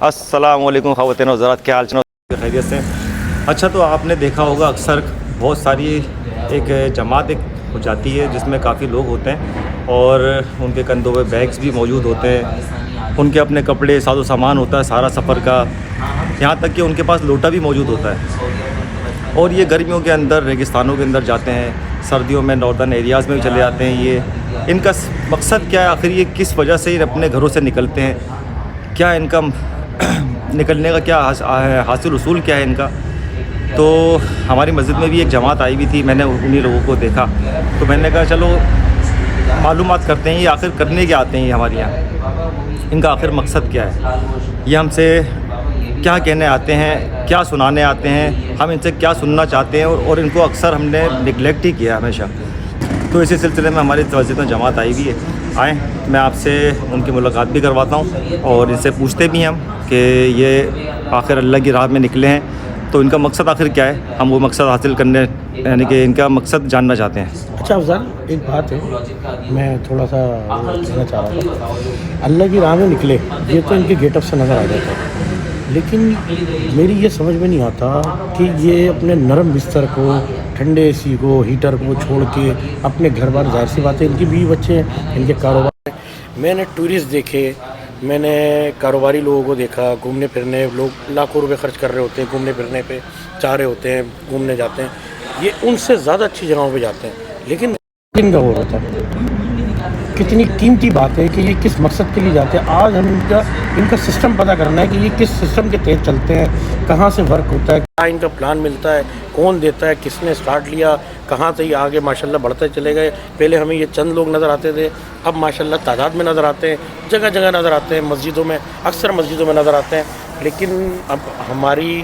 السلام علیکم خواتین و حضرات، کیا حال چال؟ خیریت سے؟ اچھا، تو آپ نے دیکھا ہوگا اکثر بہت ساری ایک جماعت ہو جاتی ہے جس میں کافی لوگ ہوتے ہیں اور ان کے کندھوں پہ بیگز بھی موجود ہوتے ہیں، ان کے اپنے کپڑے ساز و سامان ہوتا ہے سارا سفر کا، یہاں تک کہ ان کے پاس لوٹا بھی موجود ہوتا ہے، اور یہ گرمیوں کے اندر ریگستانوں کے اندر جاتے ہیں، سردیوں میں ناردرن ایریاز میں بھی چلے جاتے ہیں۔ یہ ان کا مقصد کیا ہے آخر؟ یہ کس وجہ سے یہ اپنے گھروں سے نکلتے ہیں؟ کیا ان کا نکلنے کا کیا حاصل اصول کیا ہے ان کا؟ تو ہماری مسجد میں بھی ایک جماعت آئی ہوئی تھی، میں نے انہی لوگوں کو دیکھا تو میں نے کہا چلو معلومات کرتے ہیں یہ آخر کرنے کیا آتے ہیں، یہ ہمارے یہاں ان کا آخر مقصد کیا ہے، یہ ہم سے کیا کہنے آتے ہیں، کیا سنانے آتے ہیں، ہم ان سے کیا سننا چاہتے ہیں، اور ان کو اکثر ہم نے نگلیکٹ ہی کیا ہمیشہ۔ تو اسی سلسلے میں ہماری مسجد میں جماعت آئی ہوئی ہے، آئیں میں آپ سے ان کی ملاقات بھی کرواتا ہوں اور ان سے پوچھتے بھی ہیں ہم کہ یہ آخر اللہ کی راہ میں نکلے ہیں تو ان کا مقصد آخر کیا ہے، ہم وہ مقصد حاصل کرنے یعنی کہ ان کا مقصد جاننا چاہتے ہیں۔ اچھا افضل، ایک بات ہے میں تھوڑا سا کہنا چاہ رہا تھا، اللہ کی راہ میں نکلے یہ تو ان کے گیٹ اپ سے نظر آ جاتا ہے، لیکن میری یہ سمجھ میں نہیں آتا کہ یہ اپنے نرم بستر کو، ٹھنڈے اے سی کو، ہیٹر کو چھوڑ کے اپنے گھر بار، ظاہر سی بات ہے ان کی بیوی بچے ہیں، ان کے کاروبار ہیں۔ میں نے ٹورسٹ دیکھے، میں نے کاروباری لوگوں کو دیکھا، گھومنے پھرنے لوگ لاکھوں روپے خرچ کر رہے ہوتے ہیں، گھومنے پھرنے پہ چاہ رہے ہوتے ہیں، گھومنے جاتے ہیں، یہ ان سے زیادہ اچھی جگہوں پہ جاتے ہیں، لیکن ان کا ہو رہا تھا۔ کتنی قیمتی بات ہے کہ یہ کس مقصد کے لیے جاتے ہیں۔ آج ہم ان کا سسٹم پتہ کرنا ہے کہ یہ کس سسٹم کے تحت چلتے ہیں، کہاں سے ورک ہوتا ہے، کیا ان کا پلان ملتا ہے، کون دیتا ہے، کس نے سٹارٹ لیا، کہاں سے یہ آگے ماشاءاللہ بڑھتے چلے گئے۔ پہلے ہمیں یہ چند لوگ نظر آتے تھے، اب ماشاءاللہ تعداد میں نظر آتے ہیں، جگہ جگہ نظر آتے ہیں، مسجدوں میں، اکثر مسجدوں میں نظر آتے ہیں۔ لیکن اب ہماری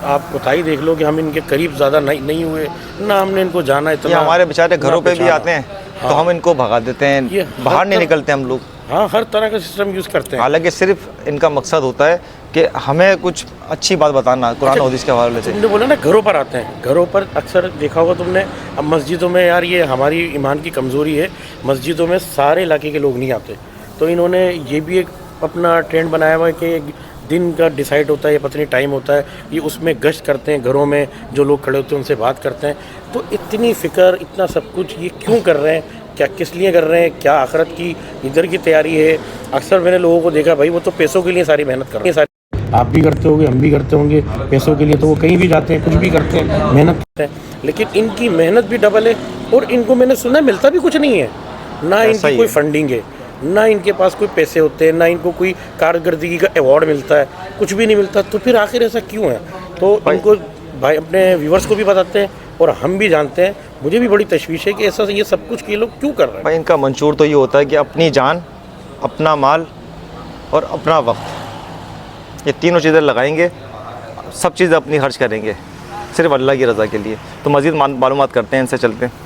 آپ کوتاہی دیکھ لو کہ ہم ان کے قریب زیادہ نہیں ہوئے، نہ ہم نے ان کو جانا اتنا، یہ ہمارے بیچارے گھروں پہ بھی آتے ہیں تو ہم ان کو بھگا دیتے ہیں، باہر نہیں نکلتے ہم لوگ۔ ہاں، ہر طرح کا سسٹم یوز کرتے ہیں، حالانکہ صرف ان کا مقصد ہوتا ہے کہ ہمیں کچھ اچھی بات بتانا قرآن و حدیث کے حوالے سے۔ تم نے بولا نا گھروں پر آتے ہیں، گھروں پر اکثر دیکھا ہوگا تم نے۔ اب مسجدوں میں یار یہ ہماری ایمان کی کمزوری ہے، مسجدوں میں سارے علاقے کے لوگ نہیں آتے، تو انہوں نے یہ بھی ایک اپنا ٹرینڈ بنایا ہوا ہے کہ دن کا ڈیسائیڈ ہوتا ہے، یہ پتہ نہیں ٹائم ہوتا ہے، یہ اس میں گشت کرتے ہیں، گھروں میں جو لوگ کھڑے ہوتے ہیں ان سے بات کرتے ہیں۔ تو اتنی فکر، اتنا سب کچھ یہ کیوں کر رہے ہیں؟ کیا کس لیے کر رہے ہیں؟ کیا آخرت کی ادھر کی تیاری ہے؟ اکثر میں نے لوگوں کو دیکھا بھائی وہ تو پیسوں کے لیے ساری محنت کر رہے ہیں، آپ بھی کرتے ہوں گے، ہم بھی کرتے ہوں گے پیسوں کے لیے، تو وہ کہیں بھی جاتے ہیں، کچھ بھی کرتے ہیں، محنت کرتے ہیں، لیکن ان کی محنت بھی ڈبل ہے، اور ان کو میں نے سنا ملتا بھی کچھ نہیں ہے، نہ ان کی کوئی فنڈنگ ہے، نہ ان کے پاس کوئی پیسے ہوتے ہیں، نہ ان کو کوئی کارکردگی کا ایوارڈ ملتا ہے، کچھ بھی نہیں ملتا۔ تو پھر آخر ایسا کیوں ہے؟ تو ان کو بھائی اپنے ویورز کو بھی بتاتے ہیں اور ہم بھی جانتے ہیں، مجھے بھی بڑی تشویش ہے کہ ایسا یہ سب کچھ یہ لوگ کیوں کر رہے ہیں۔ بھائی ان کا منشور تو یہ ہوتا ہے کہ اپنی جان، اپنا مال اور اپنا وقت، یہ تینوں چیزیں لگائیں گے، سب چیزیں اپنی خرچ کریں گے صرف اللہ کی رضا کے لیے۔ تو مزید معلومات کرتے ہیں، ان سے چلتے ہیں۔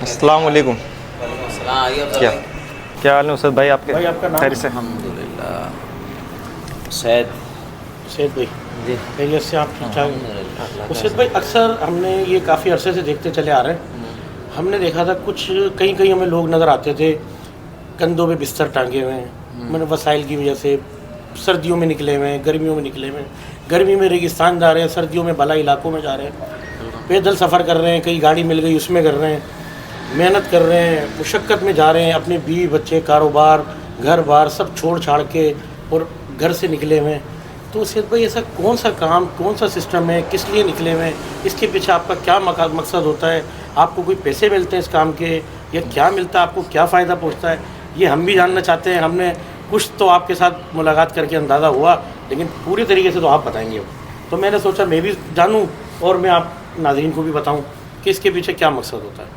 السلام علیکم، کیا حال ہے اسد بھائی آپ کے؟ خیر سے؟ الحمدللہ۔ سید بھائی جی، خیریت سے؟ آپ ٹھیک ٹھاک؟ اسد بھائی، اکثر ہم نے یہ کافی عرصے سے دیکھتے چلے آ رہے ہیں، ہم نے دیکھا تھا کچھ کہیں ہمیں لوگ نظر آتے تھے کندھوں پہ بستر ٹانگے ہوئے ہیں، میں نے وسائل کی وجہ سے سردیوں میں نکلے ہوئے ہیں، گرمیوں میں نکلے ہوئے ہیں، گرمی میں ریگستان جا رہے ہیں، سردیوں میں بالا علاقوں میں جا رہے ہیں، پیدل سفر کر رہے ہیں، کہیں گاڑی مل گئی اس میں کر رہے ہیں، محنت کر رہے ہیں، مشقت میں جا رہے ہیں، اپنے بیوی بچے، کاروبار، گھر بار سب چھوڑ چھاڑ کے اور گھر سے نکلے ہوئے ہیں۔ تو سید بھائی ایسا کون سا کام، کون سا سسٹم ہے، کس لیے نکلے ہوئے ہیں؟ اس کے پیچھے آپ کا کیا مقصد ہوتا ہے؟ آپ کو کوئی پیسے ملتے ہیں اس کام کے، یا کیا ملتا ہے آپ کو، کیا فائدہ پہنچتا ہے؟ یہ ہم بھی جاننا چاہتے ہیں۔ ہم نے کچھ تو آپ کے ساتھ ملاقات کر کے اندازہ ہوا، لیکن پوری طریقے سے تو آپ بتائیں گے، تو میں نے سوچا میں بھی جانوں اور میں آپ ناظرین کو بھی بتاؤں کہ اس کے پیچھے کیا مقصد ہوتا ہے،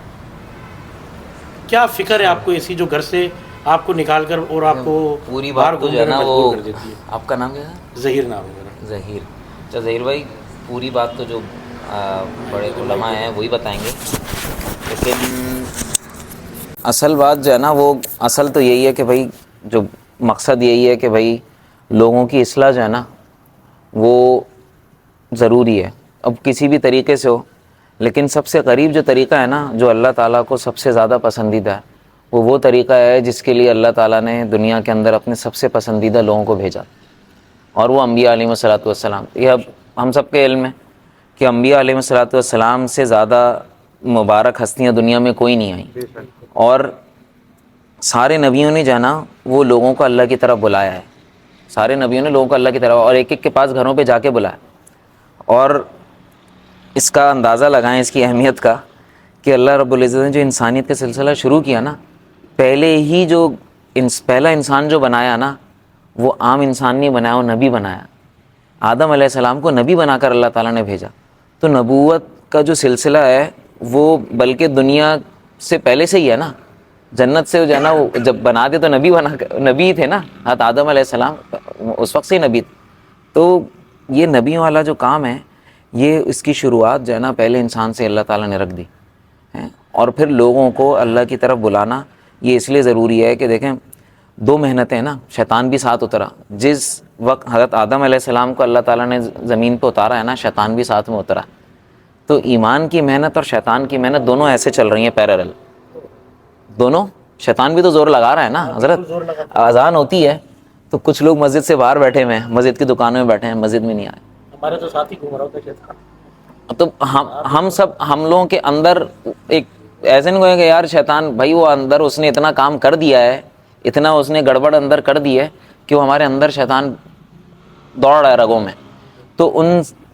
کیا فکر ہے آپ کو ایسی جو گھر سے آپ کو نکال کر اور آپ کو پوری بات تو جو ہے نا وہ کر دیتی ہے۔ آپ کا نام کیا ہے؟ ظہیر نام ہے میرا۔ ظہیر۔ اچھا ظہیر بھائی، پوری بات تو جو بڑے علماء ہیں وہی بتائیں گے، لیکن اصل بات جو ہے نا وہ اصل تو یہی ہے کہ بھائی جو مقصد یہی ہے کہ بھائی لوگوں کی اصلاح جو ہے نا وہ ضروری ہے، اب کسی بھی طریقے سے ہو، لیکن سب سے قریب جو طریقہ ہے نا جو اللہ تعالیٰ کو سب سے زیادہ پسندیدہ ہے وہ طریقہ ہے جس کے لیے اللہ تعالیٰ نے دنیا کے اندر اپنے سب سے پسندیدہ لوگوں کو بھیجا، اور وہ انبیاء علیہ الصلوۃ والسلام۔ یہ اب ہم سب کے علم ہے کہ انبیاء علیہ الصلوۃ والسلام سے زیادہ مبارک ہستیاں دنیا میں کوئی نہیں آئیں، اور سارے نبیوں نے جانا وہ لوگوں کو اللہ کی طرف بلایا ہے، سارے نبیوں نے لوگوں کو اللہ کی طرف، اور ایک ایک کے پاس گھروں پہ جا کے بلایا۔ اور اس کا اندازہ لگائیں اس کی اہمیت کا کہ اللہ رب العزت نے جو انسانیت کا سلسلہ شروع کیا نا، پہلے ہی جو پہلا انسان جو بنایا نا، وہ عام انسان نہیں بنایا، وہ نبی بنایا۔ آدم علیہ السلام کو نبی بنا کر اللہ تعالیٰ نے بھیجا۔ تو نبوت کا جو سلسلہ ہے وہ بلکہ دنیا سے پہلے سے ہی ہے نا، جنت سے جو ہے نا وہ جب بنا دے تو نبی تھے نا، حضرت آدم علیہ السلام اس وقت سے ہی نبی تھے۔ تو یہ نبیوں والا جو کام ہے، یہ اس کی شروعات جو ہے نا پہلے انسان سے اللہ تعالیٰ نے رکھ دی ہے، اور پھر لوگوں کو اللہ کی طرف بلانا یہ اس لیے ضروری ہے کہ دیکھیں دو محنتیں ہیں نا، شیطان بھی ساتھ اترا، جس وقت حضرت آدم علیہ السلام کو اللہ تعالیٰ نے زمین پہ اتارا ہے نا، شیطان بھی ساتھ میں اترا۔ تو ایمان کی محنت اور شیطان کی محنت دونوں ایسے چل رہی ہیں پیرالل، دونوں۔ شیطان بھی تو زور لگا رہا ہے نا حضرت، اذان ہوتی ہے تو کچھ لوگ مسجد سے باہر بیٹھے ہوئے ہیں، مسجد کی دکانوں میں بیٹھے ہیں، مسجد میں نہیں آئے۔ ہمارے تو ساتھ ہی گھوم رہا ہوتا ہے شیطان۔ تو ہم سب، ہم لوگوں کے اندر ایک ایسے نہیں کہیں کہ یار شیطان بھائی وہ اندر اس نے اتنا کام کر دیا ہے، اتنا اس نے گڑبڑ اندر کر دی ہے کہ وہ ہمارے اندر شیطان دوڑ رہا ہے رگوں میں۔ تو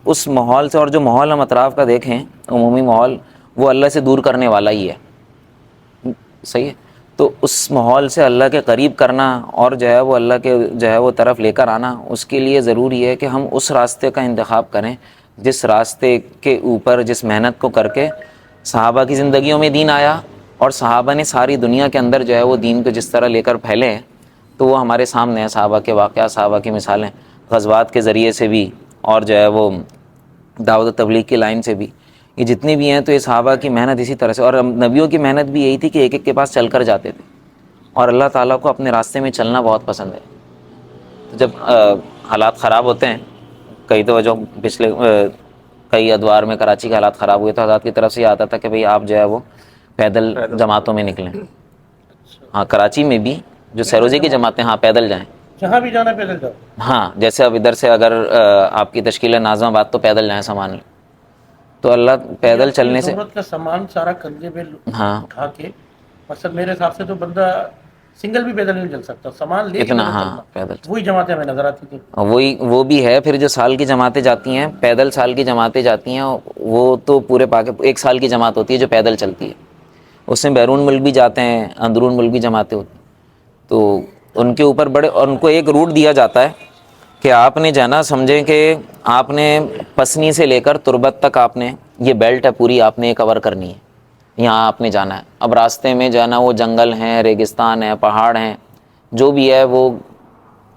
اس ماحول سے، اور جو ماحول ہم اطراف کا دیکھیں عمومی ماحول، وہ اللہ سے دور کرنے والا ہی ہے، صحیح ہے۔ تو اس ماحول سے اللہ کے قریب کرنا اور جو ہے وہ اللہ کے جو ہے وہ طرف لے کر آنا، اس کے لیے ضروری ہے کہ ہم اس راستے کا انتخاب کریں جس راستے کے اوپر، جس محنت کو کر کے صحابہ کی زندگیوں میں دین آیا، اور صحابہ نے ساری دنیا کے اندر جو ہے وہ دین کو جس طرح لے کر پھیلے ہیں، تو وہ ہمارے سامنے ہیں، صحابہ کے واقعات، صحابہ کی مثالیں، غزوات کے ذریعے سے بھی، اور جو ہے وہ دعوت و تبلیغ کی لائن سے بھی، یہ جتنی بھی ہیں تو یہ صحابہ کی محنت اسی طرح سے، اور نبیوں کی محنت بھی یہی تھی کہ ایک ایک کے پاس چل کر جاتے تھے، اور اللہ تعالیٰ کو اپنے راستے میں چلنا بہت پسند ہے۔ تو جب حالات خراب ہوتے ہیں، کئی تو جو پچھلے کئی ادوار میں کراچی کے حالات خراب ہوئے تو حضرات کی طرف سے یہ آتا تھا کہ بھئی آپ جو ہے وہ پیدل جماعتوں میں نکلیں۔ ہاں کراچی میں بھی جو سیروزی کی جماعتیں، ہاں پیدل جائیں، جہاں بھی جانا پیدل جاؤ۔ ہاں جیسے اب ادھر سے اگر آپ کی تشکیل ہے ناظم آباد تو پیدل جائیں سامان لیں، تو اللہ پیدل چلنے سے، ضرورت کا سامان سارا کندھے پہ ہاں اٹھا کے، مثلا میرے حساب سے تو بندہ سنگل بھی پیدل نہیں چل سکتا، سامان لے کے اتنا، پیدل ہاں چلنا۔ پیدل، وہی جماعتیں ہمیں نظر آتی تھیں۔ وہ بھی ہے۔ پھر جو سال کی جماعتیں جاتی ہیں، پیدل سال کی جماعتیں جاتی ہیں، وہ تو پورے ایک سال کی جماعت ہوتی ہے جو پیدل چلتی ہے، اس میں بیرون ملک بھی جاتے ہیں، اندرون ملک بھی جماعتیں ہوتی ہیں۔ تو ان کے اوپر بڑے، اور ان کو ایک روٹ دیا جاتا ہے کہ آپ نے جانا، سمجھیں کہ آپ نے پسنی سے لے کر تربت تک، آپ نے یہ بیلٹ ہے پوری، آپ نے کور کرنی ہے، یہاں آپ نے جانا ہے۔ اب راستے میں جانا، وہ جنگل ہیں، ریگستان ہیں، پہاڑ ہیں، جو بھی ہے وہ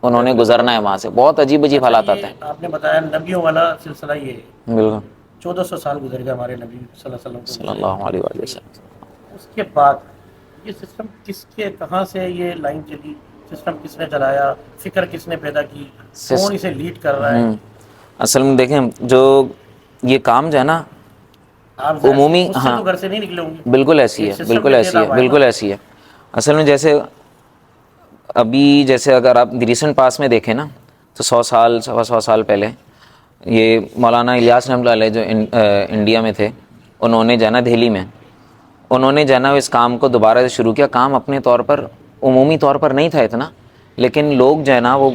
انہوں نے گزرنا ہے وہاں سے۔ بہت عجیب عجیب حالات آتے ہیں۔ آپ نے بتایا نبیوں والا سلسلہ یہ ہے، بالکل 1400 سال گزر گئے ہمارے نبی صلی اللہ علیہ وسلم صلی اللہ علیہ وآلہ وسلم۔ اس کے بعد یہ سسٹم کس کے، کہاں سے یہ لائن چلی، سسٹم کس نے چلایا، فکر کس نے پیدا کی، کون اسے لیڈ کر رہا ہے؟ اصل میں دیکھیں جو یہ کام جو ہے نا آپ عمومی، اس سے ہاں تو گھر سے نہیں نکلے ہوں گے، بالکل ایسی ہے، بالکل ایسی ہے، بالکل ایسی ہے۔ اصل میں جیسے ابھی، جیسے اگر آپ ریسنٹ پاس میں دیکھیں نا، تو 100 سال پہلے یہ مولانا الیاس رحمۃ اللہ علیہ جو انڈیا میں تھے، انہوں نے جانا دہلی میں، انہوں نے جانا اس کام کو دوبارہ سے شروع کیا۔ کام اپنے طور پر عمومی طور پر نہیں تھا اتنا، لیکن لوگ جو ہے نا وہ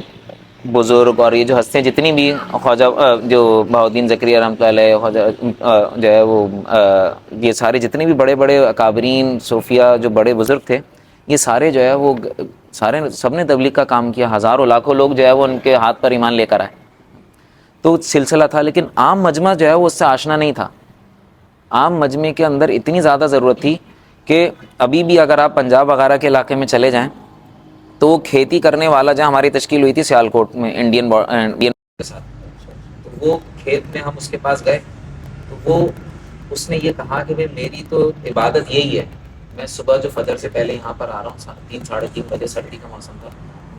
بزرگ اور یہ جو ہستیاں جتنی بھی، خواجہ جو بہاؤالدین زکریا رحمۃ اللہ علیہ، خواجہ جو ہے وہ یہ سارے جتنے بھی بڑے بڑے اکابرین صوفیہ جو بڑے بزرگ تھے، یہ سارے جو ہے وہ سارے سب نے تبلیغ کا کام کیا، ہزاروں لاکھوں لوگ جو ہے وہ ان کے ہاتھ پر ایمان لے کر آئے۔ تو سلسلہ تھا، لیکن عام مجمع جو ہے وہ اس سے آشنا نہیں تھا۔ عام مجمع کے اندر اتنی زیادہ ضرورت تھی کہ ابھی بھی اگر آپ پنجاب وغیرہ کے علاقے میں چلے جائیں تو وہ کھیتی کرنے والا، جہاں ہماری تشکیل ہوئی تھی سیالکوٹ میں انڈین کے ساتھ، تو وہ کھیت میں ہم اس کے پاس گئے، تو اس نے یہ کہا کہ بھائی میری تو عبادت یہی ہے، میں صبح جو فجر سے پہلے یہاں پر آ رہا ہوں، 3 ساڑھے 3 بجے، سردی کا موسم تھا،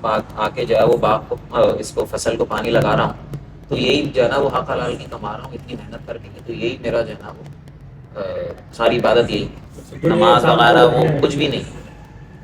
بعد آ کے جو ہے وہ باغ کو، اس کو فصل کو پانی لگا رہا ہوں، تو یہی جو ہے نا وہ حق حلال کی کما رہا ہوں اتنی محنت کر کے، تو یہی میرا جو ہے نا وہ ساری عبادت یہی، نماز وغیرہ وہ کچھ بھی نہیں۔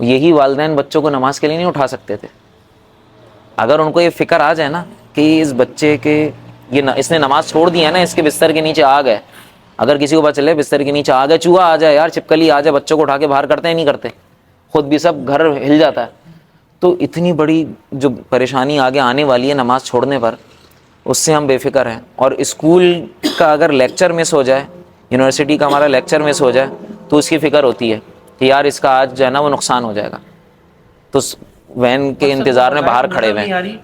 یہی والدین بچوں کو نماز کے لیے نہیں اٹھا سکتے تھے. اگر ان کو یہ فکر آ جائے نا کہ اس بچے کے اس نے نماز چھوڑ دی ہے نا, اس کے بستر کے نیچے آگ ہے, اگر کسی کو پتہ چلے بستر کے نیچے آگ ہے, چوہا آ جائے یار, چھپکلی آ جائے, بچوں کو اٹھا کے باہر کرتے ہیں نہیں کرتے, خود بھی سب گھر ہل جاتا ہے. تو اتنی بڑی جو پریشانی آگے آنے والی ہے نماز چھوڑنے پر, اس سے ہم بے فکر ہیں. اور اسکول کا اگر لیکچر مس ہو جائے, یونیورسٹی کا ہمارا لیکچر مس ہو جائے, تو اس کی فکر ہوتی ہے کہ یار اس کا آج جو ہے نا وہ نقصان ہو جائے گا. تو وین کے انتظار میں باہر کھڑے ہوئے ہیں.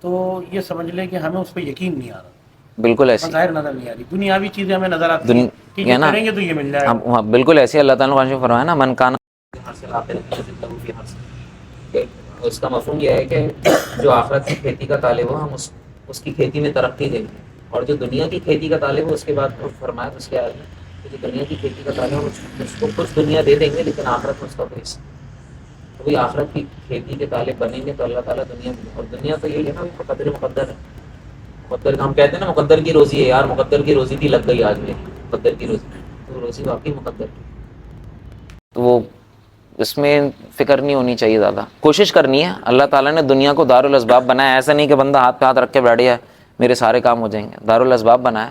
تو یہ سمجھ لیں کہ ہمیں اس پہ یقین نہیں آ رہا. بالکل ایسی ظاہر نظر نہیں آ رہی, دنیاوی چیزیں ہمیں نظر آتی ہیں کہ یہ کریں گے تو یہ مل جائے گا. بالکل ایسی اللہ تعالیٰ نے فرمایا نا, من کان, اس کا مفہوم یہ ہے کہ جو آخرت کی کھیتی کا طالب ہو ہم اس کی کھیتی میں ترقی دیں گے, اور جو دنیا کی کھیتی کا طالب ہو اس کے بعد فرمایا تو اس کے آگے کہ جو دنیا کی کھیتی کا طالب ہو اس کو کچھ دنیا دے دیں گے لیکن آخرت میں اس کا کوئی حصہ. تو وہی آخرت کی کھیتی کے طالب بنیں گے تو اللہ تعالیٰ دنیا میں, اور دنیا تو یہی ہے نا مقدر ہے. مقدر ہم کہتے ہیں نا مقدر کی روزی ہے یار, مقدر کی روزی تھی لگ گئی آج میری, مقدر کی روزی, تو روزی واقعی مقدر کی. تو وہ اس میں فکر نہیں ہونی چاہیے زیادہ, کوشش کرنی ہے. اللہ تعالیٰ نے دنیا کو دارالاسباب بنایا, ایسا نہیں کہ بندہ ہاتھ پہ ہاتھ رکھ کے بیٹھ گیا میرے سارے کام ہو جائیں گے. دارالاسباب بنایا,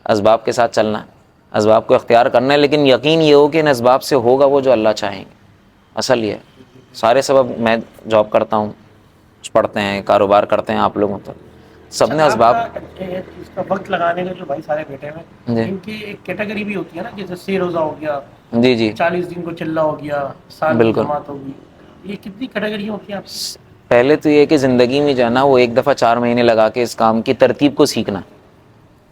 اسباب کے ساتھ چلنا ہے, اسباب کو اختیار کرنا ہے, لیکن یقین یہ ہو کہ ان اسباب سے ہوگا وہ جو اللہ چاہیں گے. اصل یہ ہے, سارے سبب, میں جاب کرتا ہوں, پڑھتے ہیں, کاروبار کرتے ہیں, آپ لوگوں تو سب نے اسباب. اس کا وقت لگانے کا جو بھائی سارے بیٹھے ہیں ان کی ایک کیٹیگری بھی ہوتی ہے نا, جیسے 6 روزہ ہو گیا, جی جی 40 دن کو چلہ ہو گیا, سال کی جماعت ہوگی, یہ کتنی کیٹیگری ہوتی ہیں آپ کی؟ پہلے تو یہ کہ زندگی میں جو ہے نا وہ ایک دفعہ 4 مہینے لگا کے اس کام کی ترتیب کو سیکھنا.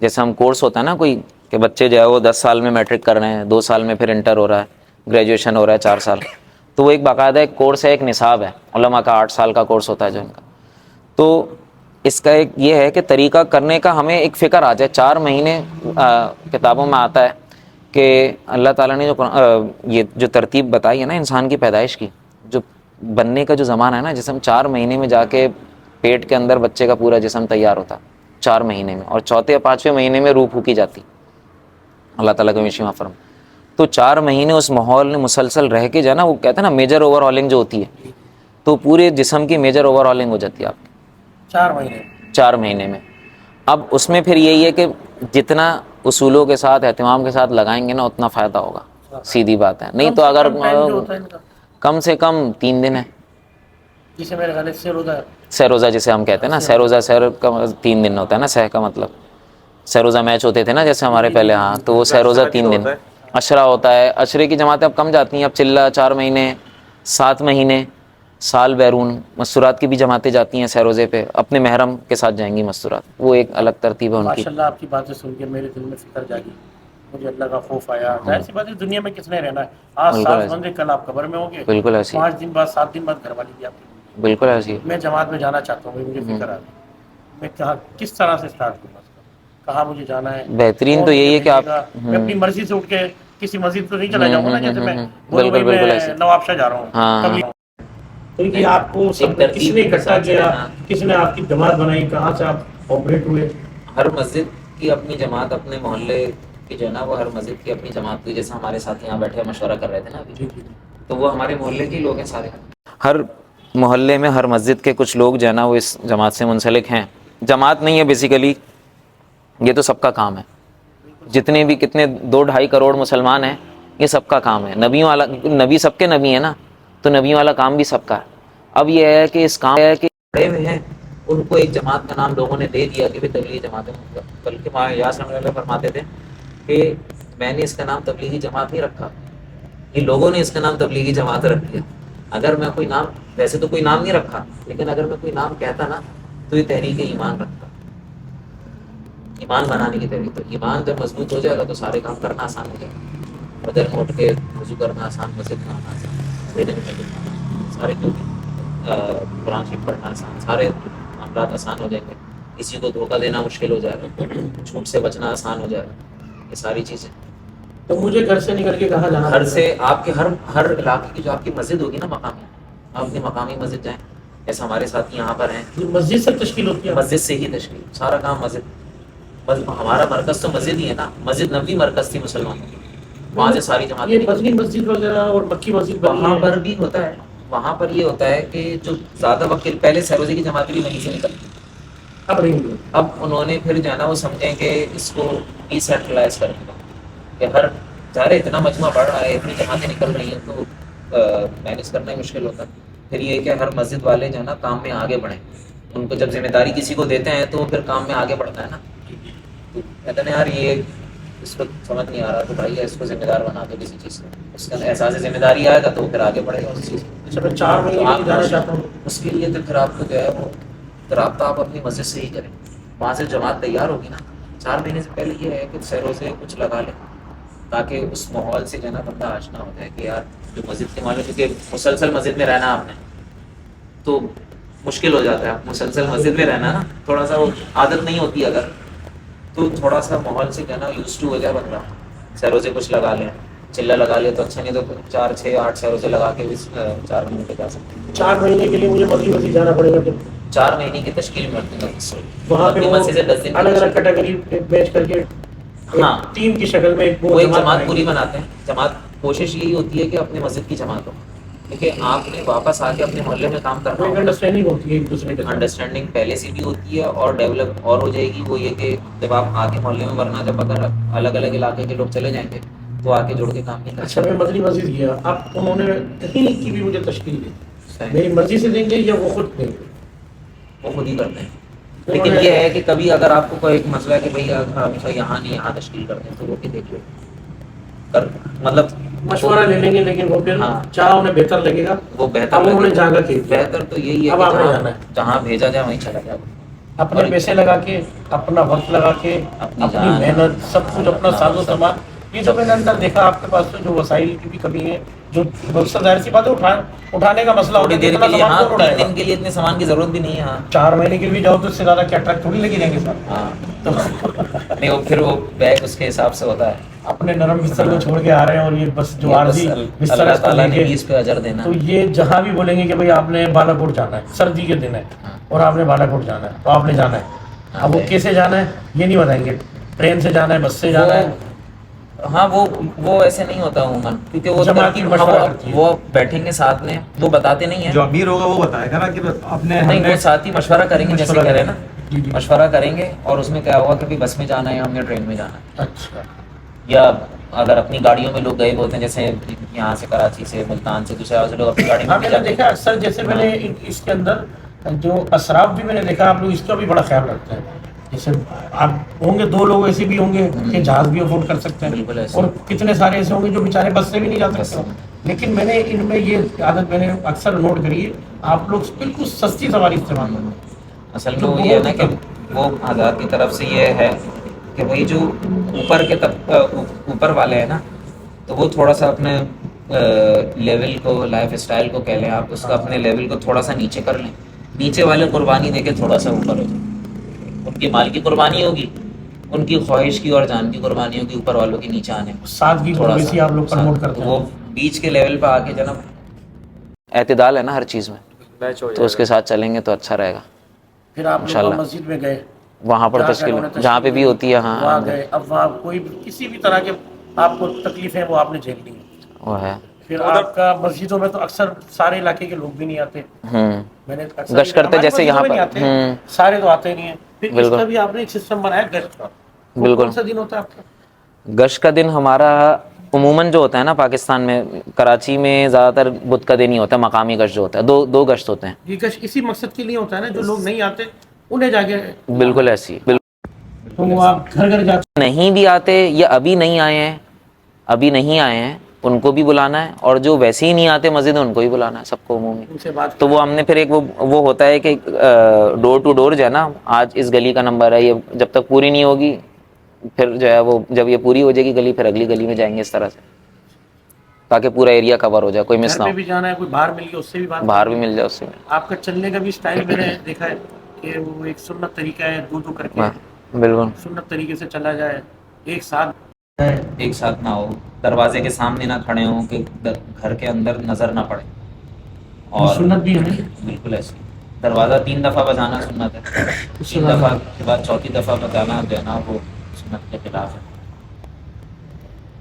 جیسے ہم کورس ہوتا ہے نا کوئی, کہ بچے جو ہے وہ 10 سال میں میٹرک کر رہے ہیں, 2 سال میں پھر انٹر ہو رہا ہے, گریجویشن ہو رہا ہے 4 سال, تو وہ ایک باقاعدہ ایک کورس ہے, ایک نصاب ہے. علماء کا 8 سال کا کورس ہوتا ہے جو ان کا. تو اس کا ایک یہ ہے کہ طریقہ کرنے کا ہمیں ایک فکر آ جائے. 4 مہینے کتابوں میں آتا ہے کہ اللہ تعالیٰ نے یہ جو ترتیب بتائی ہے نا انسان کی پیدائش کی, جو بننے کا جو زمانہ ہے نا, جسم 4 مہینے میں جا کے پیٹ کے اندر بچے کا پورا جسم تیار ہوتا 4 مہینے میں, اور 4 یا 5ویں مہینے میں روح پھونکی جاتی. اللہ تعالیٰ کا مشیمہ فرم. تو 4 مہینے اس ماحول میں مسلسل رہ کے جو ہے نا, وہ کہتے ہیں نا میجر اوور ہالنگ جو ہوتی ہے, تو پورے جسم کی میجر اوور ہالنگ ہو جاتی ہے آپ کی 4 مہینے میں. اب اس میں پھر یہی ہے کہ جتنا اصولوں کے ساتھ اہتمام کے ساتھ لگائیں گے نا اتنا فائدہ ہوگا, سیدھی بات ہے. نہیں تو اگر کم سے کم 3 دن ہے, جسے میرے خیال سے سہ روزہ جسے ہم کہتے ہیں نا, سہ روزہ, سہ کا 3 دن ہوتا ہے نا, سہ کا مطلب سہ روزہ میچ ہوتے تھے نا جیسے ہمارے پہلے, ہاں, تو وہ سہ روزہ 3 دن. عشرہ ہوتا ہے, عشرے کی جماعتیں اب کم جاتی ہیں, اب چلہ 4 مہینے, 7 مہینے, سال بیرون. مستورات کی بھی جماعتیں جاتی ہیں سہ روزے پہ, اپنے محرم کے ساتھ جائیں گی مستورات, وہ ایک الگ ترتیب ہے ان کی. ماشاءاللہ آپ کی باتیں سن کے میرے دل میں فکر جاگی, مجھے اللہ کا خوف آیا. ظاہر سی بات ہے دنیا میں کس نے رہنا ہے, آج 7 بندے کل آپ قبر میں ہوں گے, بالکل ایسی 5 دن بعد 7 دن بعد گھر والی بھی آپ کی. بالکل ایسی. میں جماعت میں جانا چاہتا ہوں, مجھے فکر آ رہی, میں کہاں کس طرح سے اسٹارٹ کروں, کہاں مجھے جانا ہے. بہترین تو یہی ہے کہ آپ میں اپنی مرضی سے اٹھ کے کسی مسجد تو نہیں چلا جاؤں گا نا, جیسے میں بالکل ایسی نواب شاہ جا رہا ہوں. تو یہ آپ کو کس نے اکٹھا کیا, کس نے آپ کی جماعت بنائی, کہاں سے آپ آپریٹ ہوئے؟ ہر مسجد کی اپنی جماعت, اپنے محلے کی جو ہے نا وہ ہر مسجد کی اپنی جماعت ہوئی. جیسے ہمارے ساتھ یہاں بیٹھے مشورہ کر رہے تھے نا ابھی, تو وہ ہمارے محلے کے لوگ ہیں سارے. ہر محلے میں ہر مسجد کے کچھ لوگ جو ہے نا وہ اس جماعت سے منسلک ہیں. جماعت نہیں ہے بیسیکلی, یہ تو سب کا کام ہے. جتنے بھی کتنے 2-2.5 کروڑ مسلمان ہیں, یہ سب کا کام ہے. نبیوں والا, نبی سب کے نبی ہیں نا, تو نبیوں والا کام بھی سب کا ہے. اب یہ ہے کہ اس کام ہے کہ بڑے ہوئے ہیں ان کو ایک جماعت کا نام لوگوں نے دے دیا کہ تبلیغی جماعت ہے. بلکہ ماں یاس رحمۃ اللہ فرماتے تھے کہ میں نے اس کا نام تبلیغی جماعت نہیں رکھا, یہ لوگوں نے اس کا نام تبلیغی جماعت رکھ دیا. اگر میں کوئی نام, ویسے تو کوئی نام نہیں رکھا, لیکن اگر میں کوئی نام کہتا نا تو یہ تحریک ایمان رکھتا, ایمان بنانے کی تحریک. تو ایمان جب مضبوط ہو جائے گا تو سارے کام کرنا آسان ہو جائے گا. بدل میں اٹھ کے وضو کرنا آسان, مسجد میں آنا آسان, سارے جو قرآن شریف پڑھنا آسان, سارے معاملات آسان ہو جائیں گے. کسی کو دھوکہ دینا مشکل ہو جائے گا, جھوٹ سے بچنا آسان ہو جائے گا, یہ ساری چیزیں. تو مجھے گھر سے نکل کے کہاں جانا؟ گھر سے آپ کے ہر علاقے کی جو آپ کی مسجد ہوگی نا مقامی, آپ اپنی مقامی مسجد جائیں. جیسے ہمارے ساتھی یہاں پر ہیں, مسجد سے تشکیل ہوتی ہے, مسجد سے ہی تشکیل, سارا کام مسجد. ہمارا مرکز تو مسجد ہی ہے نا, مسجد نبوی مرکز تھی مسلمانوں کی, وہاں سے ساری جماعت. یہ بدری مسجد وغیرہ اور مکی مسجد وہاں پر بھی ہوتا ہے, وہاں پر یہ ہوتا ہے کہ جو زیادہ وقت پہلے سروزے کی جماعتیں بھی وہیں سے نکلتی، اب نہیں، اب انہوں نے پھر جو ہے نا وہ سمجھیں کہ اس کو ڈی سینٹرلائز کرنے کا، کہ ہر ظاہر اتنا مجمع بڑھ رہا ہے، اتنی جماعتیں نکل رہی ہیں تو مینیج کرنا ہی مشکل ہوتا ہے. پھر یہ کہ ہر مسجد والے جو ہے نا کام میں آگے بڑھیں، ان کو جب ذمہ داری کسی کو دیتے ہیں تو وہ پھر کام میں آگے بڑھتا ہے نا. تو کہتے ہیں یار یہ اس کو سمجھ نہیں آ رہا تو بھائی اس کو ذمہ دار بنا دو کسی چیز سے، اس کا احساس ذمہ داری آئے گا تو وہ پھر آگے بڑھے گا اس چیز میں. اچھا میں 4 مہینے آپ کی جانا چاہتا ہوں. اس کے لیے تو پھر آپ کو جو ہے وہ رابطہ آپ اپنی مسجد سے ہی کریں، وہاں سے جماعت تیار ہوگی نا. 4 مہینے سے پہلے یہ ہے کہ سیروں سے کچھ لگا لیں تاکہ اس ماحول سے جو ہے نا بندہ آشنا ہو جائے کہ یار جو مسجد کے معلوم، کیونکہ مسلسل مسجد میں رہنا آپ نے تو مشکل ہو جاتا ہے. مسلسل مسجد میں رہنا نا تھوڑا سا وہ عادت نہیں ہوتی، اگر تو تھوڑا سا ماحول سے جو ہے نا یوز ٹو ہو جائے بندہ. سیروں سے کچھ لگا لیں، چلہ لگا لے تو اچھا، نہیں تو 4 6 8 سیروں سے لگا کے بھی 4 مہینے پہ جا سکتے ہیں. 4 مہینے کے لیے مجھے مسجد جانا پڑے گا. 4 مہینے کی تشکیل میں ہوتی ہے وہاں پہ وہ مسجد سے 10 دن الگ الگ کیٹیگری بیچ کر کے ہاں ٹیم کی شکل میں وہ ایک جماعت پوری بناتے ہیں. جماعت کوشش یہی ہوتی ہے کہ اپنے مسجد کی جماعت ہو، کیونکہ آپ نے واپس آ کے اپنے محلے میں کام کرنا ایک ہوگا. انڈرسٹینڈنگ ہوتی ہے ایک دوسرے کے ساتھ. انڈرسٹینڈنگ پہلے سے بھی ہوتی ہے اور ڈیولپ اور ہو جائے گی. وہ یہ کہ جب آپ آ کے محلے میں، ورنہ جب اگر الگ الگ علاقے کے لوگ چلے جائیں گے تو آ کے جوڑ کے کام نہیں کر اچھا میں مدنی مسجد گیا، اب انہوں نے کہیں کی بھی مجھے تشکیل دی، سکتے. میری مرضی سے دیں گے یا وہ خود دیں گے؟ وہ خود ہی کرتے ہیں. لیکن یہ ہے کہ کبھی اگر آپ کو کوئی ایک مسئلہ ہے کہ بھائی ہمیشہ یہاں نہیں یہاں تشکیل کرتے ہیں تو وہ بھی دیکھ لو کر، مطلب مشورہ لے لیں گے. لیکن وہ پھر ہاں. چاہا انہیں بہتر لگے گا. وہ بہتر اب انہوں نے لگے. جگہ کی بہتر تو یہی ہے اب کہ آپ نے جانا ہے. جہاں بھیجا جائے وہیں چلا جائے. اپنے پیسے لگا کے، اپنا وقت لگا کے، اپنی اپنی جان، محنت، سب کچھ اپنا ساز و سامان. یہ تو میں نے اندر دیکھا آپ کے پاس تو جو وسائل کی بھی کمی ہے، جو ظاہر سی بات ہے اٹھانے کا مسئلہ ہوتا تھوڑی ہے. دیر اتنا کے لیے، سامان ہاں کون اٹھائے 3 گا؟ دن کے لیے اتنے سامان کی ضرورت بھی نہیں ہے. ہاں 4 مہینے کے لیے جاؤ تو اس سے زیادہ کیا ٹرک تھوڑی لے کے جائیں گے صاحب. ہاں تو نہیں وہ پھر وہ بیگ اس کے حساب سے ہوتا ہے. اپنے نرم بستر کو چھوڑ کے آ رہے ہیں اور یہ بس جو عارضی بستر اللہ اس کو تعالیٰ لے نے کے، اس پہ اجر دینا. تو یہ جہاں بھی بولیں گے کہ بھائی آپ نے بالا کوٹ جانا ہے، سردی کے دن ہے اور آپ نے بالا کوٹ جانا ہے تو آپ نے جانا ہے. اب وہ کیسے جانا ہے یہ نہیں بتائیں گے، ٹرین سے جانا ہے، بس سے جانا ہے. ہاں وہ ایسے نہیں ہوتا عموماً، کیونکہ وہ جماعت کی مشورہ کرتی ہے. وہ بیٹھیں گے ساتھ میں، وہ بتاتے نہیں ہیں. جو امیر ہوگا وہ بتائے گا نا کہ اپنے نہیں وہ ساتھ ہی مشورہ کریں گے، جیسے کہہ رہے ہیں نا جی جی. مشورہ کریں گے. اور اس میں کیا ہوگا کہ بس میں جانا ہے ہم نے ٹرین میں جانا ہے، اچھا یا اگر اپنی گاڑیوں میں لوگ گئے ہوتے ہیں جیسے یہاں سے کراچی سے ملتان سے دوسرے سے لوگ اپنی گاڑی ہاں میں میں نے دیکھا اکثر، جیسے میں نے اس کے اندر جو اسراف بھی میں نے دیکھا آپ لوگ اس کا بھی بڑا خیال رکھتے ہیں. جیسے آپ ہوں گے 2 لوگ ایسے بھی ہوں گے کہ جہاز بھی افورڈ کر سکتے ہیں، بالکل ایسے. اور کتنے سارے ایسے ہوں گے جو بیچارے بس سے بھی نہیں جا سکتے. لیکن میں نے ان میں یہ عادت میں نے اکثر نوٹ کری ہے، آپ لوگ بالکل سستی سواری استعمال کرتے ہیں. اصل میں وہ یہ ہے نا کہ وہ آزاد کی طرف سے یہ ہے کہ بھائی جو اوپر والے ہیں نا تو وہ تھوڑا سا اپنے لیول کو، لائف اسٹائل کو کہہ لیں آپ، اس کا اپنے لیول کو تھوڑا سا نیچے کر لیں. نیچے والے قربانی دے کے تھوڑا سا اوپر ہو جائیں. ان کی مال کی قربانی ہوگی، ان کی خواہش کی اور جان کی قربانی ہوگی، اوپر والوں کے نیچے آنے میں سادگی کو تھوڑا ویسے آپ لوگ پروموٹ کرتے ہیں. وہ بیچ کے لیول پہ آ کے جناب اعتدال ہے نا ہر چیز میں، تو اس کے ساتھ چلیں گے تو اچھا رہے گا. پھر آپ لوگ مسجد میں گئے، وہاں پر تشکیل جہاں پہ بھی ہوتی ہے، ہاں وہاں گئے. اب وہاں کوئی بھی کسی بھی طرح کے آپ کو تکلیف ہے وہ آپ نے جھیل لی ہے. وہ ہے. پھر آپ کا مسجدوں میں تو اکثر سارے علاقے کے لوگ بھی نہیں آتے. میں نے گشت کرتے جیسے یہاں پر سارے تو آتے نہیں ہیں. پھر اس کا بھی آپ نے ایک سسٹم بنایا گشت کا. بالکل. کون سا دن ہوتا ہے آپ کا گشت کا دن؟ ہمارا عموماً جو ہوتا ہے نا پاکستان میں، کراچی میں زیادہ تر بدھ کا دن ہی ہوتا ہے. مقامی گشت جو ہوتا ہے، دو گشت ہوتے ہیں. یہ گشت اسی مقصد کے لیے ہوتا ہے نا، جو لوگ نہیں آتے انہیں جا کے. بالکل ایسی. تو وہ آپ گھر گھر جاتے نہیں بھی آتے یا ابھی نہیں آئے ہیں ان کو بھی بلانا ہے، اور جو ویسے ہی نہیں آتے مسجد ان کو بھی بلانا ہے، سب کو عمومی. ان سے بات تو وہ ہم نے پھر ایک وہ ہوتا ہے کہ ڈور ٹو ڈور جو ہے نا، آج اس گلی کا نمبر ہے، یہ جب تک پوری نہیں ہوگی پھر جو ہے وہ جب یہ پوری ہو جائے گی گلی پھر اگلی گلی میں جائیں گے، اس طرح سے تاکہ پورا ایریا کور ہو جائے، کوئی مس نہ گھر ہو. پہ بھی جانا ہے، کوئی باہر مل گیا اس سے بھی بات، باہر بھی مل جائے اس سے. آپ کا چلنے کا بھی اسٹائل میں نے دیکھا ہے کہ وہ ایک سنت طریقہ ہے، دو کر کے بالکل سنت طریقے سے چلا جائے. ایک ساتھ نہ ہو، دروازے کے سامنے نہ کھڑے ہوں کہ گھر کے اندر نظر نہ پڑے. اور سنت بھی ہے بالکل ایسے دروازہ 3 دفعہ بجانا سنت ہے. 3 دفعہ کے بعد 4تھی دفعہ بجانا جو ہے نا وہ سنت کے خلاف ہے.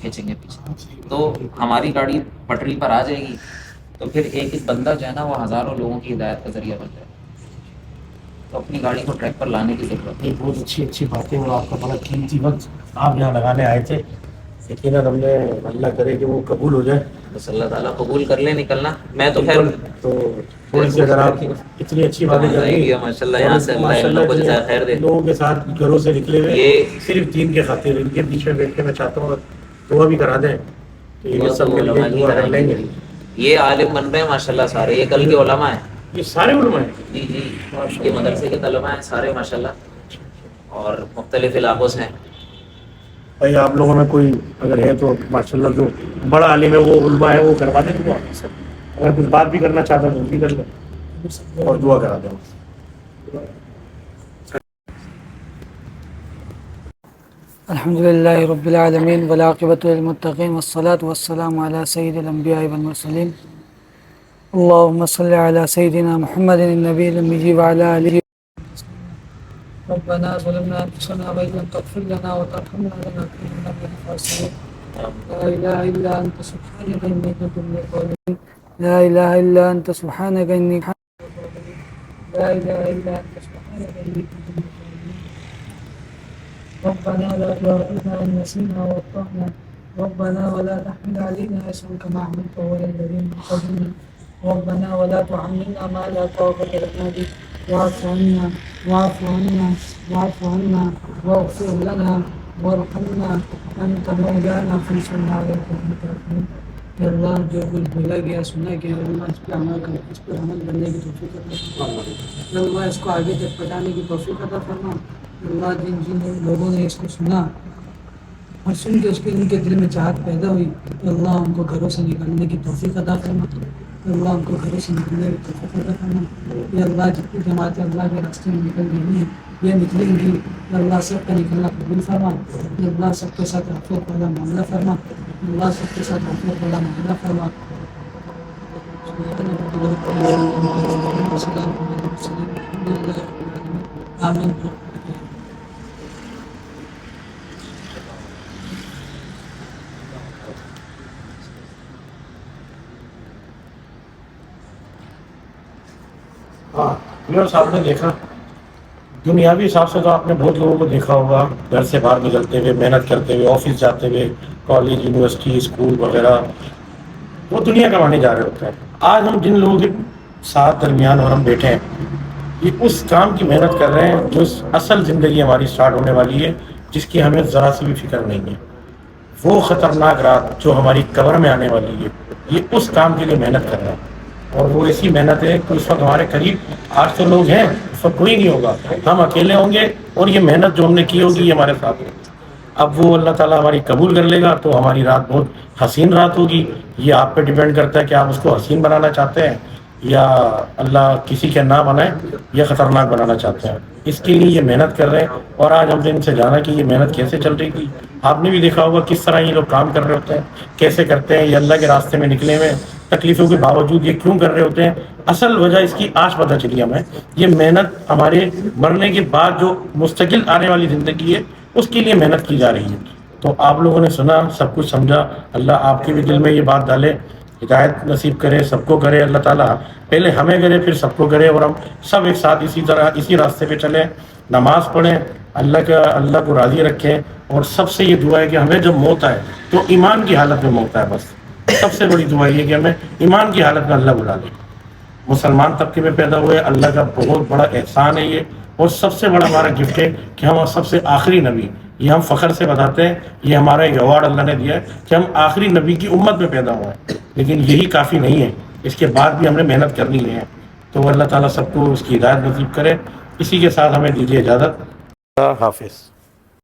کھینچیں گے پیچھے؟ تو ہماری گاڑی پٹری پر آ جائے گی تو پھر ایک ایک بندہ جو ہے نا وہ ہزاروں لوگوں کی ہدایت کا ذریعہ بن جائے گا۔ تو اپنی گاڑی کو ٹریک پر لانے کی ضرورت ہے۔ یہ بہت اچھی باتیں، اور آپ کا بڑا قیمتی وقت آپ یہاں لگانے آئے تھے، یقیناً ہم نے اللہ کرے کہ وہ قبول ہو جائے، بس اللہ تعالیٰ قبول کر لے نکلنا۔ میں تو خیر تو تھوڑی سی اگر آپ اتنی اچھی باتیں کر رہی ہیں، ماشاء اللہ، یہاں سے اللہ ان لوگوں کو جزائے خیر دے۔ لوگوں کے ساتھ گھروں سے نکلے ہوئے یہ صرف دین کے خاطر، ان کے پیچھے بیٹھ کے میں چاہتا ہوں دعا بھی کرا دیں کہ یہ سب مل کے دعا کر لیں گے۔ یہ عالم بن رہے ہیں ماشاء اللہ سارے، یہ کل کے علماء ہیں۔ یہ سارے علماء ہیں، جی جی، یہ مدرسے کے طلباء ہیں سارے ماشاء اللہ، اور مختلف علاقوں سے ہیں۔ بھائی آپ لوگوں میں کوئی اگر ہے تو ماشاء اللہ جو بڑا عالم ہے وہ علماء ہے وہ کروا دیں دعا، اگر کچھ بات بھی کرنا چاہتا ہے تو بھی کر لیں اور دعا کرا دیں۔ الحمد لله رب العالمين والعاقبة للمتقين والصلاة والسلام على سيد الأنبياء والمرسلين اللهم صل على سيدنا محمد النبي الأمي وعلى آله. ربنا ظلمنا أنفسنا وإن لم تغفر لنا وترحمنا لنكونن من الخاسرين. لا إله إلا أنت سبحانك إني كنت من الظالمين. لا إله إلا أنت سبحانك إني لا إله إلا أنت سبحانك إني كنت من الظالمين. ربنا لا تؤاخذنا إن نسينا وأخطأنا ربنا ولا تحمل علينا إصرا كما حملته على الذين من قبلنا ربنا ولا تحملنا ما لا طاقة لنا به واعف عنا واعف عنا واعف عنا واغفر لنا وارحمنا أنت مولانا فانصرنا على القوم الكافرين. یا اللہ جو کچھ بولا گیا سنا گیا اللہ اس پہ عمل کر، اس پر عمل کرنے کی توفیق عطا فرما، یا اللہ اس کو آگے تک پہنچانے کی توفیق عطا فرما۔ اللہ جن لوگوں نے اس کو سنا اور سن کے اس کے ان کے دل میں چاہت پیدا ہوئی، اللہ ان کو گھروں سے نکالنے کی توفیق عطا فرما، اللہ ان کو گھروں سے نکلنے کی توفیق عطا فرما۔ یا اللہ جتنی جماعتیں اللہ کے راستے میں نکل رہی ہیں یہ نکلیں گی، یا اللہ سب کا نکلنا قبول فرما، یا اللہ سب کے ساتھ عفو والا معاملہ فرما، اللہ سب کے ساتھ عفو والا معاملہ فرما۔ آمین۔ ہاں ویورس آپ نے دیکھا، دنیاوی حساب سے تو آپ نے بہت لوگوں کو دیکھا ہوگا گھر سے باہر نکلتے ہوئے، محنت کرتے ہوئے، آفس جاتے ہوئے، کالج یونیورسٹی اسکول وغیرہ، وہ دنیا کمانے جا رہے ہوتے ہیں۔ آج ہم جن لوگوں کے ساتھ درمیان اور ہم بیٹھے ہیں یہ اس کام کی محنت کر رہے ہیں جو اصل زندگی ہماری سٹارٹ ہونے والی ہے، جس کی ہمیں ذرا سی بھی فکر نہیں ہے۔ وہ خطرناک رات جو ہماری قبر میں آنے والی ہے، یہ اس کام کے لیے محنت کر رہے ہیں، اور وہ ایسی محنت ہے کہ اس وقت ہمارے قریب آج تو لوگ ہیں، اس وقت کوئی نہیں ہوگا، ہم اکیلے ہوں گے، اور یہ محنت جو ہم نے کی ہوگی یہ ہمارے ساتھ ہوگی۔ اب وہ اللہ تعالیٰ ہماری قبول کر لے گا تو ہماری رات بہت حسین رات ہوگی۔ یہ آپ پہ ڈیپینڈ کرتا ہے کہ آپ اس کو حسین بنانا چاہتے ہیں یا اللہ کسی کے نہ بنائے یا خطرناک بنانا چاہتے ہیں، اس کے لیے یہ محنت کر رہے ہیں۔ اور آج ہم نے ان سے جانا کہ یہ محنت کیسے چل رہی تھی، آپ نے بھی دیکھا ہوگا کس طرح یہ لوگ کام کر رہے ہوتے ہیں، کیسے کرتے ہیں، یہ اللہ کے راستے میں نکلے ہوئے تکلیفوں کے باوجود یہ کیوں کر رہے ہوتے ہیں۔ اصل وجہ اس کی آج پتہ چلی ہمیں، یہ محنت ہمارے مرنے کے بعد جو مستقل آنے والی زندگی ہے اس کے لیے محنت کی جا رہی ہے۔ تو آپ لوگوں نے سنا، سب کچھ سمجھا، اللہ آپ کے بھی دل میں یہ بات ڈالے، ہدایت نصیب کرے، سب کو کرے اللہ تعالیٰ، پہلے ہمیں کرے پھر سب کو کرے، اور ہم سب ایک ساتھ اسی طرح اسی راستے پہ چلیں، نماز پڑھیں، اللہ کو راضی رکھیں، اور سب سے یہ دعا ہے کہ ہمیں جب موت آئے تو ایمان کی حالت میں موت آئے، بس سب سے بڑی دعا یہ کہ ہمیں ایمان کی حالت میں اللہ بلا لے۔ مسلمان طبقے میں پیدا ہوئے، اللہ کا بہت بڑا احسان ہے یہ، اور سب سے بڑا ہمارا گفٹ ہے کہ ہم سب سے آخری نبی، یہ ہم فخر سے بتاتے ہیں، یہ ہمارا ایک ایوارڈ اللہ نے دیا ہے کہ ہم آخری نبی کی امت میں پیدا ہوئے ہیں۔ لیکن یہی کافی نہیں ہے، اس کے بعد بھی ہم نے محنت کرنی ہے۔ تو اللہ تعالیٰ سب کو اس کی ہدایت نصیب کرے۔ اسی کے ساتھ ہمیں دیجیے اجازت، اللہ حافظ۔